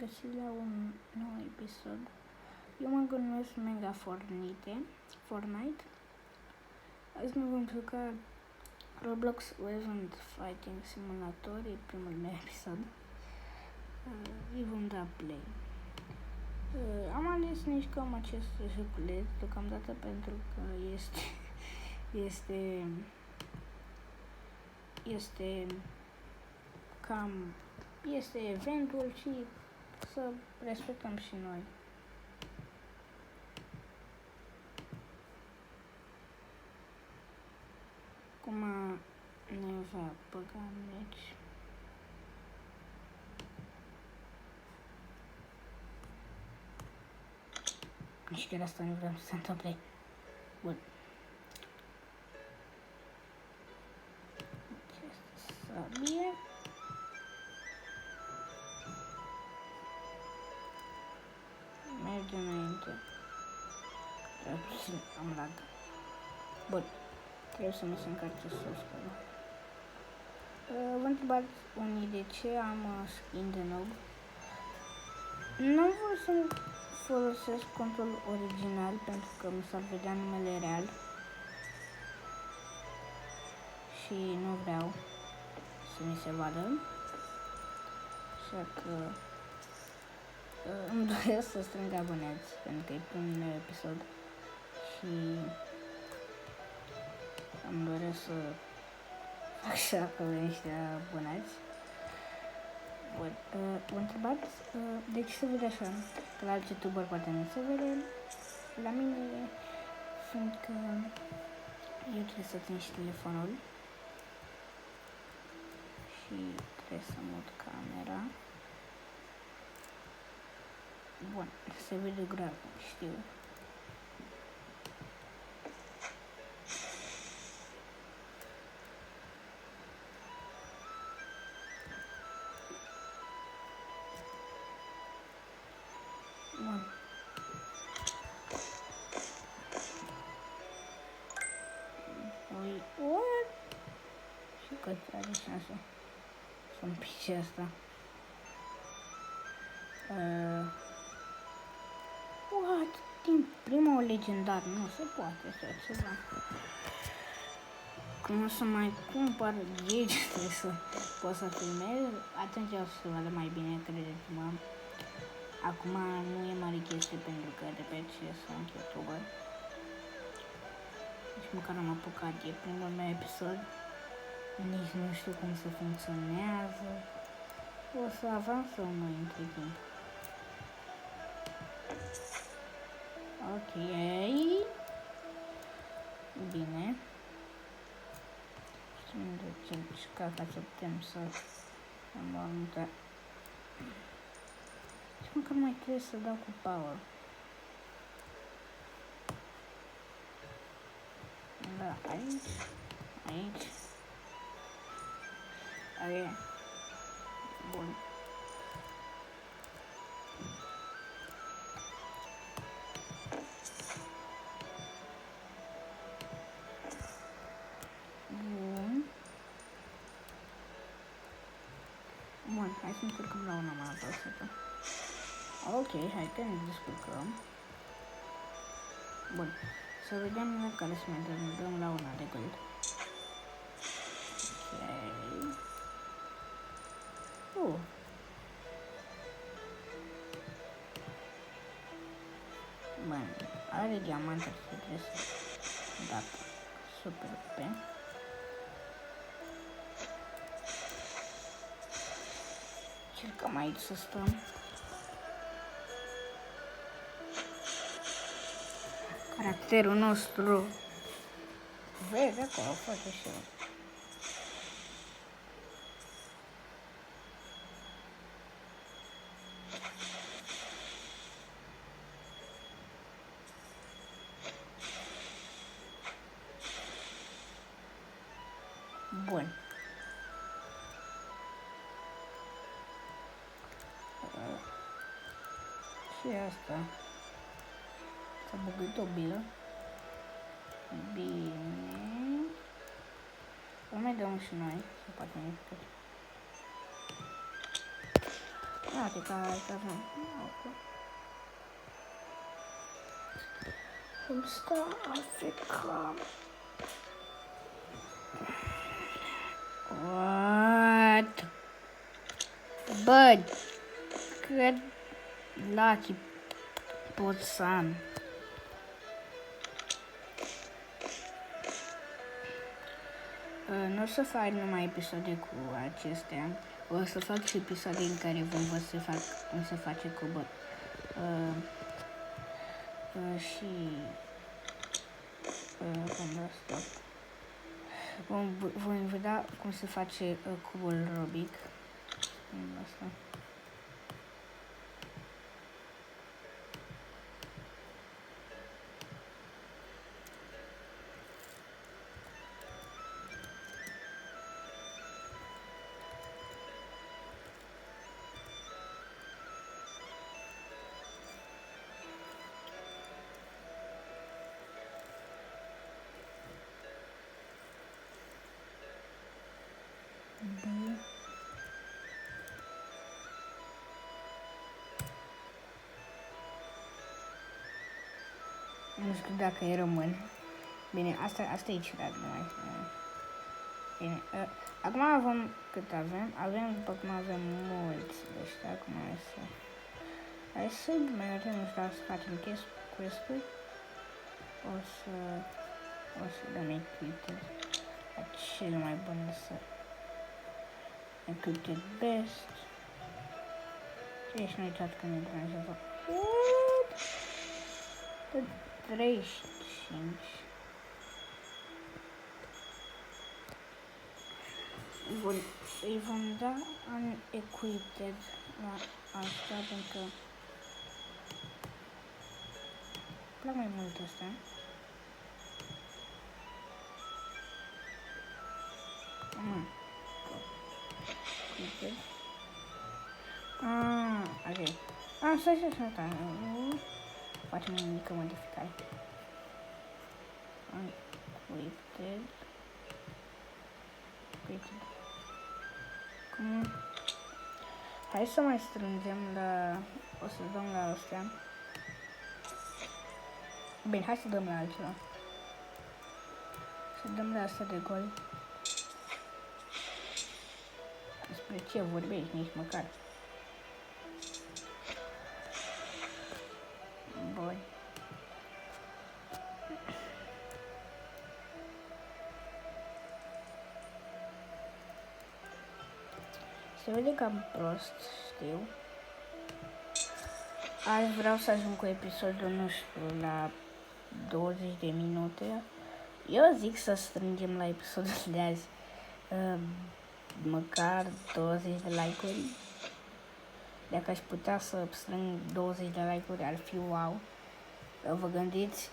găsit la un nou episod. Eu mă numesc Mega Fortnite. Azi nu vom juca Roblox Legend Fighting Simulator, e primul meu episod. Îi vom da play. Am ales nici cam acest joculeț deocamdată pentru că este eventul și să respectăm și noi. Acum ne va băga în meci. Nici chiar asta nu vreau să se întâmple. Bun. Această sabie. Merge înainte. Am lag. Bun. Trebuie să mi se încarce software-ul. Vă întrebați unii de ce am skin de noob. Nu vreau să folosesc contul original pentru că mi s-ar vedea numele real. Și nu vreau să mi se vadă. Așa că îmi doresc să strâng abonați pentru că e primul meu episod și îmi doresc să fac și acolo niște abonați. Bun, vă întrebați de ce se vede așa? Că la alți youtuber poate nu se vede. La mine, fiindcă eu trebuie să țin și telefonul și trebuie să mut camera. Bun, se vede grav, știu. Bun. What? Și că are șansă să-mi pice asta. What? Din primul legendar, nu se poate așa ceva. Când o să mai cumpăr gage, trebuie să pot să filmez, atunci o să se vadă mai bine, credeți-mă. Acum nu e mare chestie pentru că repet și sunt youtuber. Nici măcar am apucat, e primul meu episod. Nici nu știu cum se funcționează. O să avansăm noi între timp. Ok. Bine. Știm de ce ca să putem să luăm multe. Și măcar mai trebuie să dau cu power. Da, aici. Aia. Bun. Bun, hai să încurcăm la una mai apăsată. Ok, hai că ne descurcăm. Bun, să vedem la care să mai dăm la una de gold. Ok. Bun, are diamant, ar fi trebuie să dat super pe. Încercăm aici să stăm. Caracterul nostru. Vezi acolo, face și eu. Bun. Și asta. S-a băgat o bilă. Bine. O mai dăm și noi. Să poate ne Uite că avem. Îmi stă Africa. What? Bă, cât lucky pot să am. Nu o să fac numai episoade cu acestea. O să fac și episoade în care vom văd cum se face cu și vom vedea cum se face cubul Rubik. Asta. Nu știu dacă e român. Bine, asta e ciudat, nu mai bine, acum avem cât avem? După cum avem mulți de ăștia, acum hai să mergem, nu știu, să facem quest-uri. O să dăm equipment. Cel mai bun să equipment best. Ești uitat că ne deranjează. 35. Îi vom da un equipped la asta pentru că plac mai mult asta. Equipped. Ok. Stai. Facem o mică modificare. Equipped. Hai să mai strângem o să dăm la astea. Bine, hai să dăm la altceva. Să dăm la asta de gol. Despre ce vorbești, nici măcar. Bun. Se vede cam prost, știu. Azi vreau să ajung cu episodul, nu știu, la 20 de minute. Eu zic să strângem la episodul de azi măcar 20 de like-uri. Dacă aș putea să strâng 20 de like-uri, ar fi wow. Vă gândiți,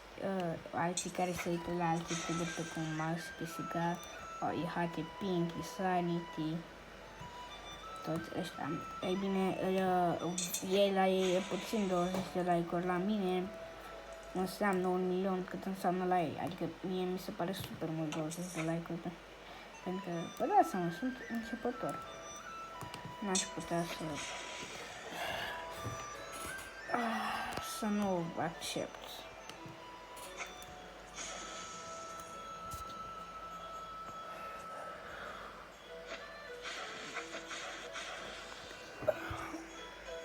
alții care se uită la alte youtuberi precum Max, Pisica, IHT Pink, Sanity, toți ăștia. Ei bine, ei la ei e puțin 20 de like-uri, la mine înseamnă 1.000.000 cât înseamnă la ei. Adică mie mi se pare super mult 20 de like-uri. Pentru că, vă dați seama, sunt începător. N-aș putea să nu accept.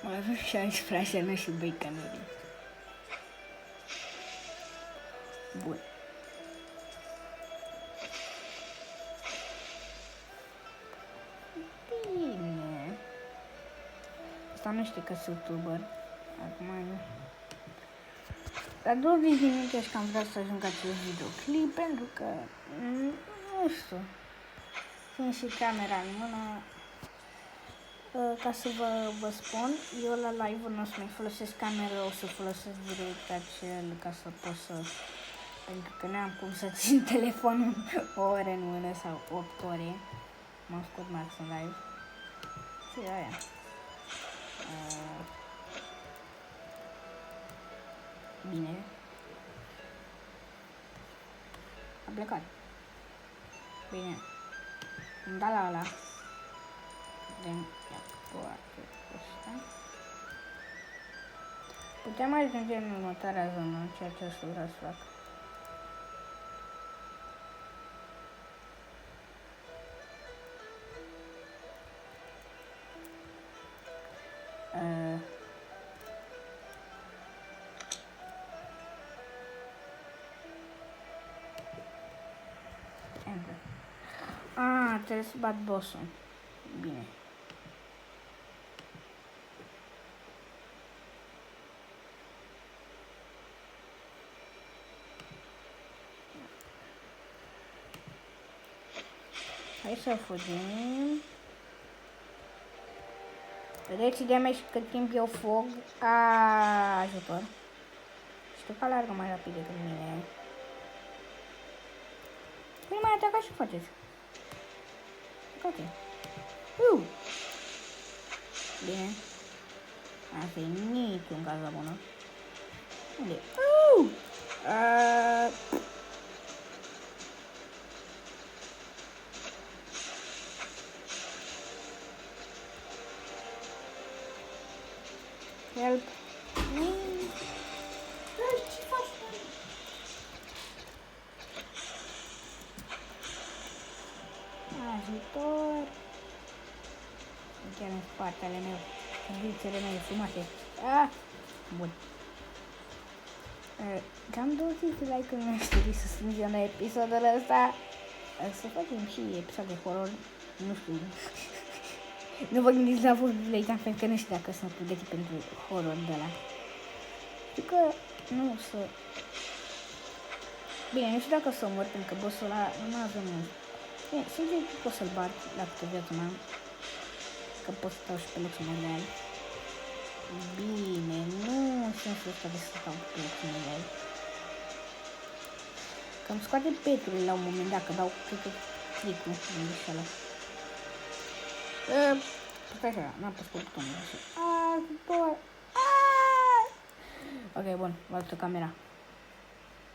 Mai avem 16 ani și băi camerii. Bun. Bine. Asta nu știu că sunt youtuber. Acum nu. La 20 de minute și că am vrea să ajung acest videoclip pentru că nu știu. Fiind și camera în mână, ca să vă spun, eu la live-ul nu o să mai folosesc camera, o să folosesc direct acel ca să pot să... Pentru că n-am cum să țin telefonul o oră în mână sau 8 ore. M-am scot Max în live. Și aia. Bine. A plecat. Bine. Îmi da la ăla. Then, ia, poate ăsta. Putem ajunge în următoarea zonă, ceea ce aș vrea să fac. Trebuie să bat boss-ul. Bine. Hai să fugim. Vedeți damage cât timp eu fug. Ajutor. Știu că alargă mai rapid decât mine. Nu mai ataca și faceți. Ok. Bine. Asta e niciun caz la bună. Unde? Help. Ce faci? Ajutor. Chiar în spatele meu. Condițiile mele frumoase. Bun. Cam 20 de like-uri mi-aș trebui să strângem la episodul ăsta. Să facem și episod de horror. Nu știu. Nu vă gândiți la vorbile, pentru că nu știu dacă sunt pregătit pentru horror de ăla. Știu că nu o să... Bine, nu știu dacă o să mor, pentru că bossul ăla nu avem mult. Bine, sincer că o să-l bat la câte viața mea. Că pot să stau și pe locul mai real. Bine, nu sensul ăsta de să stau pe locul mai real. Că îmi scoate peturile la un moment dat, că dau click-ul în greșeală. Stai așa, n-am pus butonul. Ajutor! Ok, bun, vă arăt camera.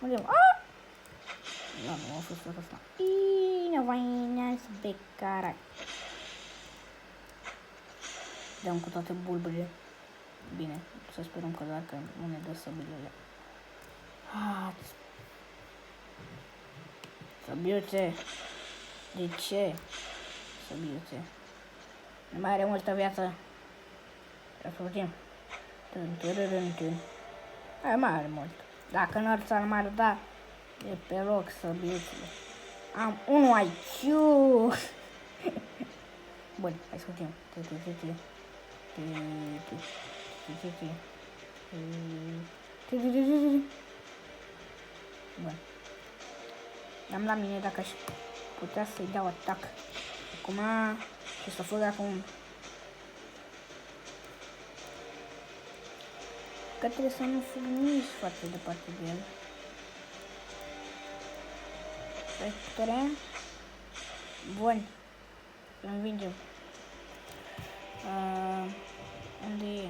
Unde am? Nu, a fost asta. Ine, vaina, becara. Dăm cu toate bulbele. Bine, să sperăm că dacă nu ne dă săbilele. Săbiuțe! De ce? Săbiuțe. Nu mai are multă viață. Să fugim. Hai, mai are mult. Dacă nu ar m-ar da, e pe loc săbiuțele. Am 1 IQ. Bun, hai să fugim. Bun. Am la mine dacă aș putea să-i dau atac. Acum, ce să fug acum? Că trebuie să nu fug nici foarte departe de el. Puterea? Bun. Îl învingem. Unde e?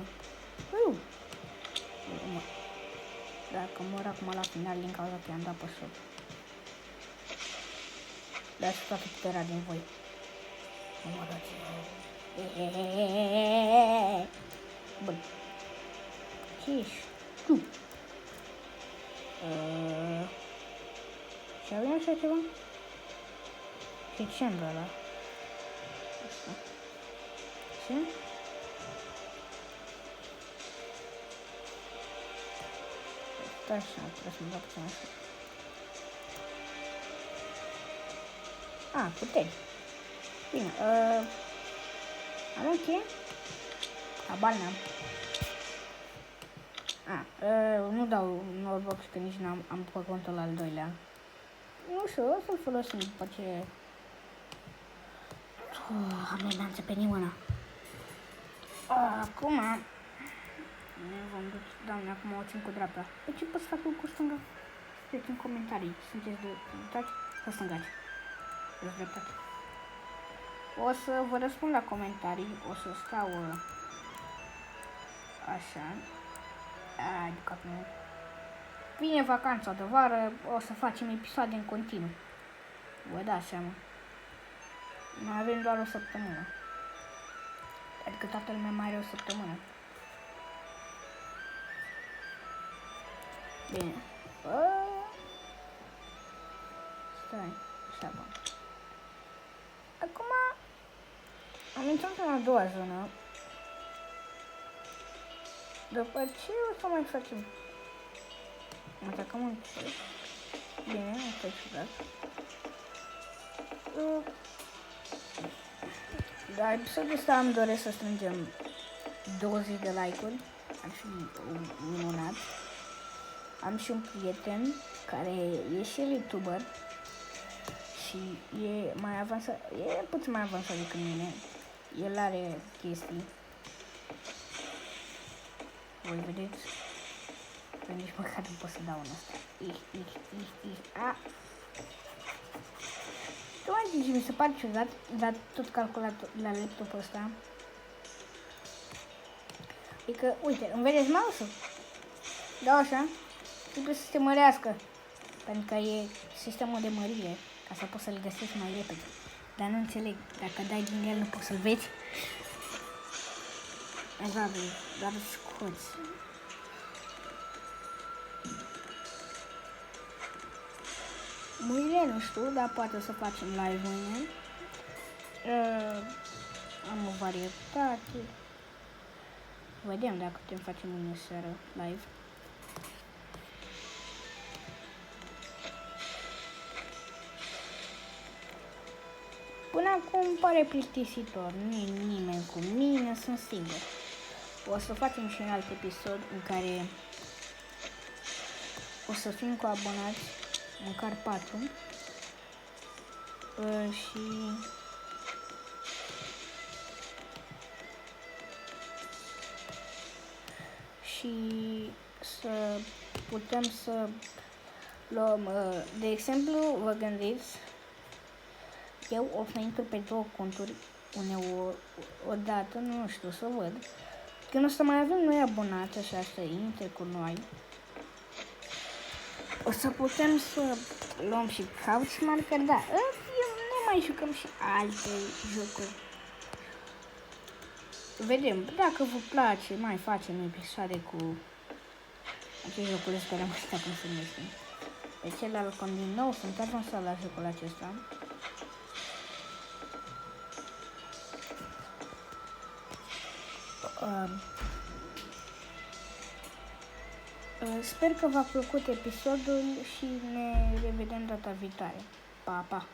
Dacă mor acum la final din cauza că i-am dat pe șoc. Dați toată puterea din voi. Bun. Ce ești tu? Și avem așa ceva? Ce-mi ăla? Asta. Ce? Stai așa, trebuie să-mi dau puțin așa. Puteri. Bine, am un cheie? Habar n-am. Nu dau Roblox că nici n-am după contul al doilea. Nu știu, o să-l folosim după ce... Am lenanță pe nimănă. Acum... Ne vom duce, doamne, acum o țin cu dreapta. Pe ce pot să fac cu stânga? Scrieți în comentarii. Sunteți de dreptați sau stângați? De dreptate. O să vă răspund la comentarii. O să stau... Așa. De capul meu. Vine vacanța de vară, o să facem episoade în continuu. Vă dați seama. Mai avem doar o săptămână. Adică toată lumea mai are o săptămână. Bine. Stai, așa, bun. Acum am intrat în a doua zonă. După ce o să mai facem? Atacăm un chest. Bine, asta e ciudat. Dar episodul ăsta îmi doresc să strângem 20 de like-uri. Ar fi minunat. Am și un prieten care e și youtuber și e mai avansat, e puțin mai avansat decât mine. El are chestii. Voi vedeți? Că nici măcar nu pot să dau în asta. Tu mai zici, mi se pare ciudat, dar tot calculat la laptopul ăsta. Adică, uite, îmi vedeți mouse-ul? Da, așa. Trebuie să se mărească. Pentru că e sistemul de mărire, ca să poți să-l găsești mai repede. Dar nu înțeleg, dacă dai din el nu poți să-l vezi. Exact, doar scoți. Mâine nu știu, dar poate să facem live mâine. Am o varietate. Vedem dacă putem face mâine seară live. Până acum pare plictisitor, nu e nimeni cu mine, sunt singur. O să facem și un alt episod în care o să fim cu abonați, măcar 4. Și să putem să luăm, de exemplu, vă gândiți, eu o să intru pe 2 conturi uneori, odată, nu știu, să văd. Când o să mai avem noi abonați, așa, să intre cu noi, o să putem să luăm și Couchmarker, da, ne mai jucăm și alte jocuri. Vedem, dacă vă place, mai facem episoade cu acest jocul ăsta, am uitat cum se numește. Pe celălalt cont din nou, sunt avansat la jocul acesta. Sper că v-a plăcut episodul și ne revedem data viitoare. Pa, pa!